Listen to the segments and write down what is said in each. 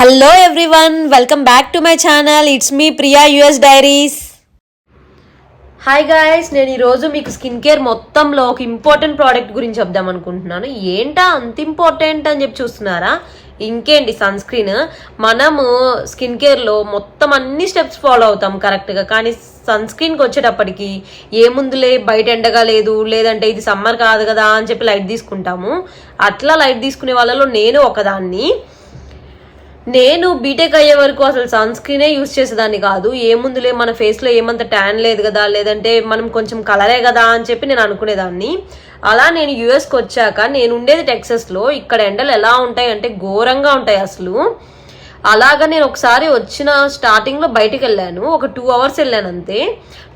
Hello everyone, welcome back to my channel. It's me Priya US Diaries. Hi guys, నేను ఈరోజు మీకు skin care మొత్తంలో ఒక important product గురించి చెప్దాం అనుకుంటున్నాను. ఏంటా అంత ఇంపార్టెంట్ అని చెప్పి చూస్తున్నారా? ఇంకేంటి, సన్ స్క్రీన్. మనము స్కిన్ కేర్లో మొత్తం అన్ని స్టెప్స్ ఫాలో అవుతాం కరెక్ట్గా, కానీ సన్ స్క్రీన్కి వచ్చేటప్పటికి ఏముందులే బయట ఎండగా లేదు, లేదంటే ఇది సమ్మర్ కాదు కదా అని చెప్పి లైట్ తీసుకుంటాము. అట్లా లైట్ తీసుకునే వాళ్ళలో నేను ఒకదాన్ని. నేను బీటెక్ అయ్యే వరకు అసలు సన్ స్క్రీనే యూజ్ చేసేదాన్ని కాదు. ఏముందులే మన ఫేస్లో ఏమంత ట్యాన్ లేదు కదా, లేదంటే మనం కొంచెం కలరే కదా అని చెప్పి నేను అనుకునేదాన్ని. అలా నేను యూఎస్కి వచ్చాక, నేను ఉండేది టెక్సస్లో, ఇక్కడ ఎండలు ఎలా ఉంటాయి అంటే ఘోరంగా ఉంటాయి అసలు. అలాగా నేను ఒకసారి వచ్చిన స్టార్టింగ్లో బయటికి వెళ్ళాను, ఒక 2 hours వెళ్ళాను అంతే.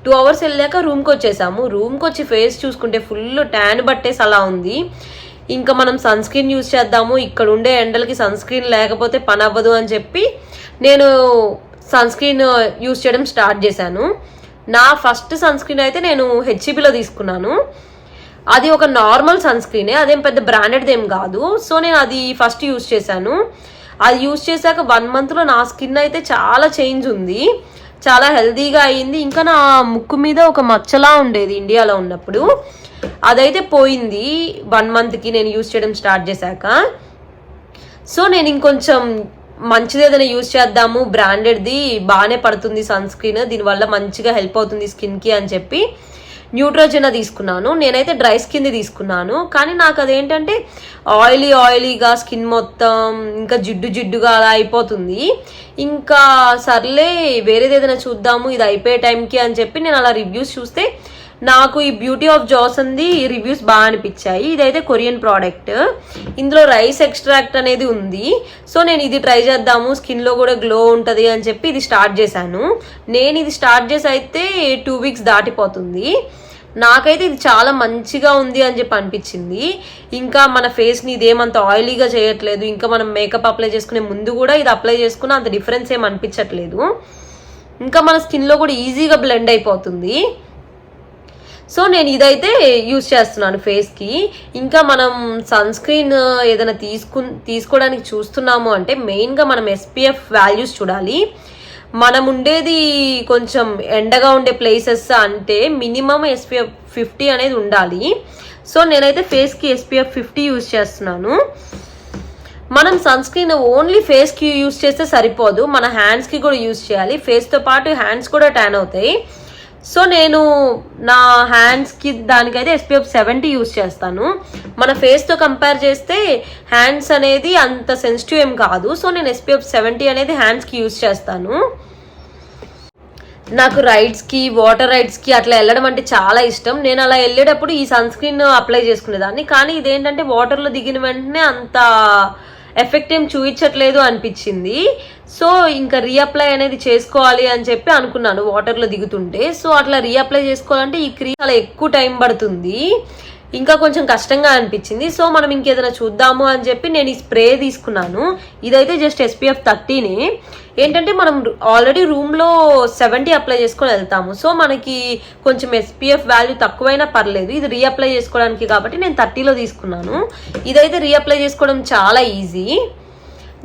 2 hours వెళ్ళాక రూమ్కి వచ్చేసాము. రూమ్కి వచ్చి ఫేస్ చూసుకుంటే ఫుల్ ట్యాన్ పట్టేసి అలా ఉంది. ఇంకా మనం సన్ స్క్రీన్ యూజ్ చేద్దాము, ఇక్కడ ఉండే ఎండలకి సన్ స్క్రీన్ లేకపోతే పని అవ్వదు అని చెప్పి నేను సన్ స్క్రీన్ యూజ్ చేయడం స్టార్ట్ చేశాను. నా ఫస్ట్ సన్ స్క్రీన్ అయితే నేను హెచ్ఈబీలో తీసుకున్నాను. అది ఒక నార్మల్ సన్ స్క్రీనే, అదేం పెద్ద బ్రాండెడ్ ఏం కాదు. సో నేను అది ఫస్ట్ యూజ్ చేశాను. అది యూజ్ చేశాక 1 monthలో నా స్కిన్ అయితే చాలా చేంజ్ ఉంది, చాలా హెల్తీగా అయ్యింది. ఇంకా నా ముక్కు మీద ఒక మచ్చలా ఉండేది ఇండియాలో ఉన్నప్పుడు, అదైతే పోయింది 1 monthకి నేను యూజ్ చేయడం స్టార్ట్ చేశాక. సో నేను ఇంకొంచెం మంచిది ఏదైనా యూజ్ చేద్దాము, బ్రాండెడ్ది బాగానే పడుతుంది సన్ స్క్రీన్, దీనివల్ల మంచిగా హెల్ప్ అవుతుంది స్కిన్కి అని చెప్పి న్యూట్రోజెనా తీసుకున్నాను. నేనైతే డ్రై స్కిన్ది తీసుకున్నాను, కానీ నాకు అదేంటంటే ఆయిలీగా స్కిన్ మొత్తం ఇంకా జిడ్డుగా అలా అయిపోతుంది. ఇంకా సర్లే వేరేది ఏదైనా చూద్దాము ఇది అయిపోయే టైంకి అని చెప్పి నేను అలా రివ్యూస్ చూస్తే నాకు ఈ బ్యూటీ ఆఫ్ జాసన్ది రివ్యూస్ బాగా అనిపించాయి. ఇదైతే కొరియన్ ప్రోడక్ట్, ఇందులో రైస్ ఎక్స్ట్రాక్ట్ అనేది ఉంది. సో నేను ఇది ట్రై చేద్దాము, స్కిన్లో కూడా గ్లో ఉంటుంది అని చెప్పి ఇది స్టార్ట్ చేశాను. నేను ఇది స్టార్ట్ చేసి అయితే 2 weeks దాటిపోతుంది. నాకైతే ఇది చాలా మంచిగా ఉంది అని చెప్పి అనిపించింది. ఇంకా మన ఫేస్ని ఇదేమంత ఆయిలీగా చేయట్లేదు, ఇంకా మనం మేకప్ అప్లై చేసుకునే ముందు కూడా ఇది అప్లై చేసుకున్న అంత డిఫరెన్స్ ఏం అనిపించట్లేదు. ఇంకా మన స్కిన్లో కూడా ఈజీగా బ్లెండ్ అయిపోతుంది. సో నేను ఇదైతే యూజ్ చేస్తున్నాను ఫేస్కి. ఇంకా మనం సన్ స్క్రీన్ ఏదైనా తీసుకోవడానికి చూస్తున్నాము అంటే మెయిన్గా మనం SPF వాల్యూస్ చూడాలి. మనం ఉండేది కొంచెం ఎండగా ఉండే ప్లేసెస్ అంటే మినిమం SPF 50 అనేది ఉండాలి. సో నేనైతే ఫేస్కి SPF 50 యూజ్ చేస్తున్నాను. మనం సన్ స్క్రీన్ ఓన్లీ ఫేస్కి యూజ్ చేస్తే సరిపోదు, మన హ్యాండ్స్కి కూడా యూజ్ చేయాలి. ఫేస్తో పాటు హ్యాండ్స్ కూడా ట్యాన్ అవుతాయి. సో నేను నా హ్యాండ్స్కి దానికైతే SPF 70 యూజ్ చేస్తాను. మన ఫేస్తో కంపేర్ చేస్తే హ్యాండ్స్ అనేది అంత సెన్సిటివ్ ఏం కాదు. సో నేను SPF 70 అనేది హ్యాండ్స్కి యూజ్ చేస్తాను. నాకు రైడ్స్కి, వాటర్ రైడ్స్కి అట్లా వెళ్ళడం అంటే చాలా ఇష్టం. నేను అలా వెళ్ళేటప్పుడు ఈ సన్ స్క్రీన్ అప్లై చేసుకునేదాన్ని, కానీ ఇదేంటంటే వాటర్లో దిగిన వెంటనే అంత ఎఫెక్ట్ ఏం చూపించట్లేదు అనిపించింది. సో ఇంకా రీఅప్లై అనేది చేసుకోవాలి అని చెప్పి అనుకున్నాను వాటర్లో దిగుతుంటే. సో అట్లా రీఅప్లై చేసుకోవాలంటే ఈ క్రీమ్ చాలా ఎక్కువ టైం పడుతుంది, ఇంకా కొంచెం కష్టంగా అనిపించింది. సో మనం ఇంకేదైనా చూద్దాము అని చెప్పి నేను ఈ స్ప్రే తీసుకున్నాను. ఇదైతే జస్ట్ SPF 30నే. ఏంటంటే మనం ఆల్రెడీ రూమ్లో 70 అప్లై చేసుకొని వెళ్తాము. సో మనకి కొంచెం SPF వాల్యూ తక్కువైనా పర్లేదు, ఇది రీఅప్లై చేసుకోవడానికి కాబట్టి నేను 30లో తీసుకున్నాను. ఇదైతే రీఅప్లై చేసుకోవడం చాలా ఈజీ,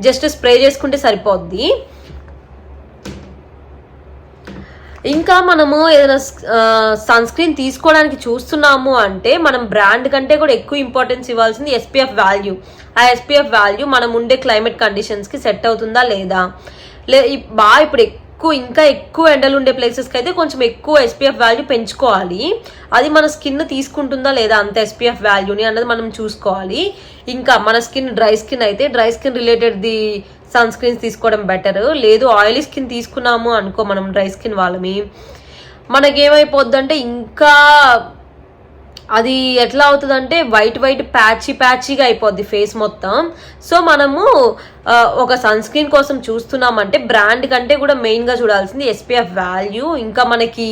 జస్ట్ స్ప్రే చేసుకుంటే సరిపోద్ది. ఇంకా మనము ఏదైనా సన్ స్క్రీన్ తీసుకోవడానికి చూస్తున్నాము అంటే మనం బ్రాండ్ కంటే కూడా ఎక్కువ ఇంపార్టెన్స్ ఇవ్వాల్సింది SPF వాల్యూ. ఆ SPF వాల్యూ మనం ఉండే క్లైమేట్ కండిషన్స్కి సెట్ అవుతుందా లేదా, ఇప్పుడు ఇంకా ఎక్కువ ఎండలు ఉండే ప్లేసెస్కి అయితే కొంచెం ఎక్కువ SPF వాల్యూ పెంచుకోవాలి. అది మన స్కిన్ తీసుకుంటుందా లేదా అంత SPF వాల్యూని అన్నది మనం చూసుకోవాలి. ఇంకా మన స్కిన్ డ్రై స్కిన్ అయితే డ్రై స్కిన్ రిలేటెడ్ది సన్ స్క్రీన్స్ తీసుకోవడం బెటర్. లేదు ఆయిలీ స్కిన్ తీసుకున్నాము అనుకో మనం డ్రై స్కిన్ వాళ్ళమి, మనకేమైపోద్దంటే ఇంకా అది ఎట్లా అవుతుందంటే వైట్ ప్యాచీగా అయిపోద్ది ఫేస్ మొత్తం. సో మనము ఒక సన్ స్క్రీన్ కోసం చూస్తున్నామంటే బ్రాండ్ కంటే కూడా మెయిన్గా చూడాల్సింది SPF వాల్యూ. ఇంకా మనకి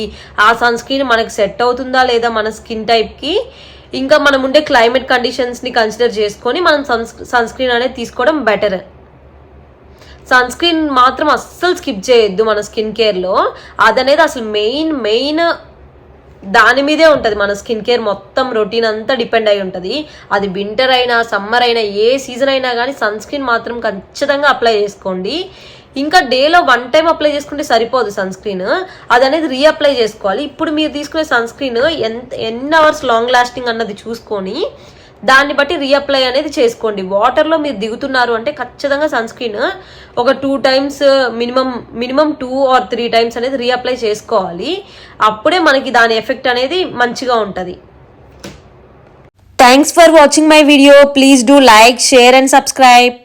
ఆ సన్ స్క్రీన్ మనకి సెట్ అవుతుందా లేదా మన స్కిన్ టైప్కి, ఇంకా మనం ఉండే క్లైమేట్ కండిషన్స్ని కన్సిడర్ చేసుకొని మనం సన్ స్క్రీన్ అనేది తీసుకోవడం బెటర్. సన్ స్క్రీన్ మాత్రం అస్సలు స్కిప్ చేయొద్దు మన స్కిన్ కేర్లో. అదనేది అసలు మెయిన్ దాని మీదే ఉంటుంది మన స్కిన్ కేర్ మొత్తం రొటీన్ అంతా డిపెండ్ అయి ఉంటుంది. అది వింటర్ అయినా సమ్మర్ అయినా ఏ సీజన్ అయినా కానీ సన్ స్క్రీన్ మాత్రం ఖచ్చితంగా అప్లై చేసుకోండి. ఇంకా డేలో 1 టైం అప్లై చేసుకుంటే సరిపోదు సన్ స్క్రీన్, అది అనేది రీఅప్లై చేసుకోవాలి. ఇప్పుడు మీరు తీసుకునే సన్ స్క్రీన్ ఎన్ని అవర్స్ లాంగ్ లాస్టింగ్ అన్నది చూసుకొని దాన్ని బట్టి రీఅప్లై అనేది చేసుకోండి. వాటర్లో మీరు దిగుతున్నారు అంటే ఖచ్చితంగా సన్ స్క్రీన్ ఒక 2 టైమ్స్ మినిమం 2 or 3 టైమ్స్ అనేది రీఅప్లై చేసుకోవాలి. అప్పుడే మనకి దాని ఎఫెక్ట్ అనేది మంచిగా ఉంటుంది. Thanks for watching my video. Please do like, share and subscribe.